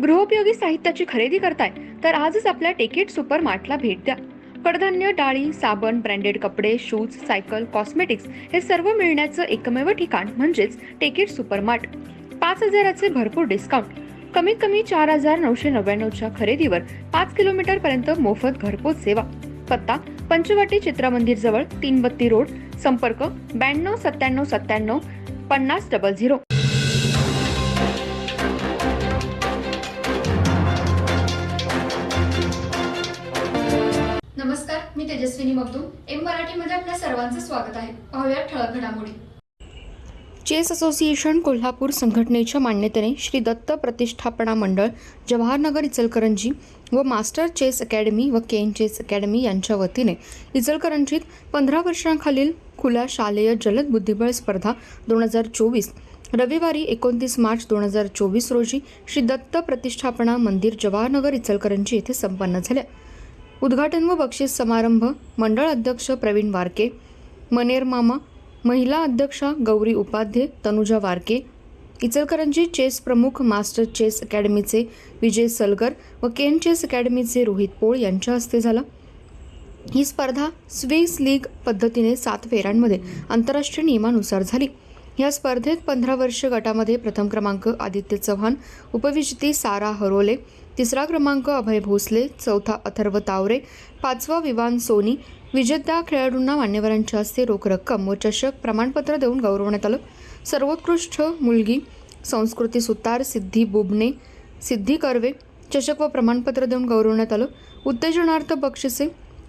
गृहोपयोगी साहित्याची खरेदी करताय तर आजच आपल्या टेकेट सुपर मार्टला भेट द्या. कडधान्य, डाळी, साबण, ब्रँडेड कपडे, शूज, सायकल, कॉस्मेटिक्स हे सर्व मिळण्याचं एकमेव ठिकाण म्हणजेच टेकेट सुपर मार्ट. 5,000चे भरपूर डिस्काउंट. कमीत कमी 4,999च्या खरेदीवर 5 किलोमीटर पर्यंत मोफत घरपोच सेवा. पत्ता पंचवटी चित्रमंदिर जवळ, 332 रोड. संपर्क 929797 5000. नमस्कार, मी तेजस्विनी मगदूम. एम मराठीमध्ये आपल्या सर्वांचं स्वागत आहे. पाहूया ठळक घडामोडी. चेस असोसिएशन कोल्हापूर संघटनेच्या मान्यतेने श्री दत्त प्रतिष्ठापना मंडळ, जवाहरनगर इचलकरंजी व मास्टर चेस अकॅडमी व केन चेस अकॅडमी यांच्या वतीने इचलकरंजीत 15 वर्षांखालील खुल्या शालेय जलद बुद्धिबळ स्पर्धा 2024 रविवारी 29 मार्च 2024 रोजी श्री दत्त प्रतिष्ठापना मंदिर, जवाहरनगर इचलकरंजी येथे संपन्न झाल्या. उद्घाटन व बक्षीस समारंभ मंडळ अध्यक्ष प्रवीण वारके, मनेर मामा, महिला अध्यक्षा गौरी उपाध्ये, तनुजा वारके, इचलकरंजी चेस प्रमुख, मास्टर चेस अकॅडमीचे विजय सलगर व केन चेस अकॅडमीचे रोहित पोळ यांच्या हस्ते झाला. ही स्पर्धा स्विस लीग पद्धतीने 7 फेऱ्यांमध्ये आंतरराष्ट्रीय नियमानुसार झाली. या स्पर्धेत 15 वर्ष गटामध्ये प्रथम क्रमांक आदित्य चव्हाण, उपविजेती सारा हरोले, तिसरा क्रमांक अभय भोसले, चौथा अथर्व तावरे, पाचवा विवान सोनी. विजेत्या खेळाडूंना मान्यवरांच्या हस्ते रोख रक्कम व चषक, प्रमाणपत्र देऊन गौरवण्यात आलं. सर्वोत्कृष्ट मुलगी संस्कृती सुतार, सिद्धी बुबने, सिद्धी कर्वे चषक व प्रमाणपत्र देऊन गौरवण्यात आलं. उत्तेजनार्थ बक्षिसे: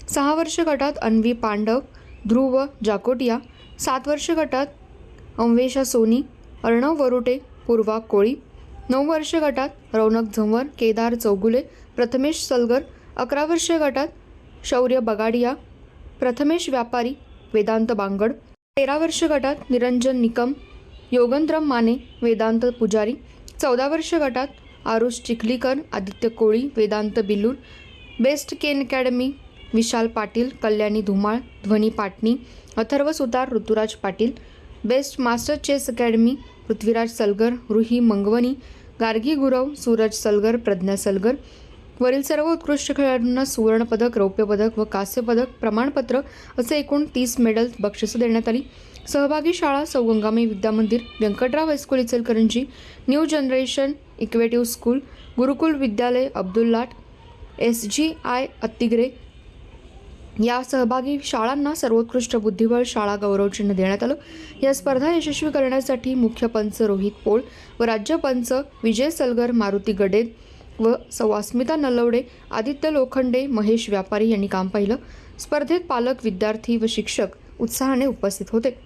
6 वर्ष गटात अन्वी पांडव, ध्रुव जाकोटिया, 7 वर्ष गटात अन्वेषा सोनी, अर्णव वरुटे, पूर्वा कोळी, 9 वर्ष गटात रौनक झंवर, केदार चौगुले, प्रथमेश सलगर, 11 वर्ष गटात शौर्य बगाडिया, प्रथमेश व्यापारी, वेदांत बांगड, 13 वर्ष गटात निरंजन निकम, योगेंद्र माने, वेदांत पुजारी, 14 वर्ष गटात Arush Chikhlikar, Aditya Koli, Vedant Billur. Best Ken academy Vishal Patil, Kalyani Dhumal, Dhwani Patni, Atharva Sutar, Ruturaj Patil. Best master chess academy Prithviraj Salgar, Ruhi Mangwani, Gargi Gurav, Suraj Salgar, Pradnya Salgar. वरील सर्व उत्कृष्ट खेळाडूंना सुवर्णपदक, रौप्य पदक व कांस्य पदक, प्रमाणपत्र असे एकूण 30 मेडल बक्षिसं देण्यात आली. सहभागी शाळा सौ Gangamai Vidyamandir, Vyankatrao high school Ichalkaranji, new generation इक्वेटिव्ह स्कूल, गुरुकुल विद्यालय अब्दुल्लाट, SGI अत्तिग्रे. या सहभागी शाळांना सर्वोत्कृष्ट बुद्धिबळ शाळा गौरवचिन्ह देण्यात आलं. या स्पर्धा यशस्वी करण्यासाठी मुख्य पंच रोहित पोळ व राज्य पंच विजय सलगर, मारुती गडेद व अस्मिता नलवडे, आदित्य लोखंडे, महेश व्यापारी यांनी काम पाहिलं. स्पर्धेत पालक, विद्यार्थी व शिक्षक उत्साहाने उपस्थित होते.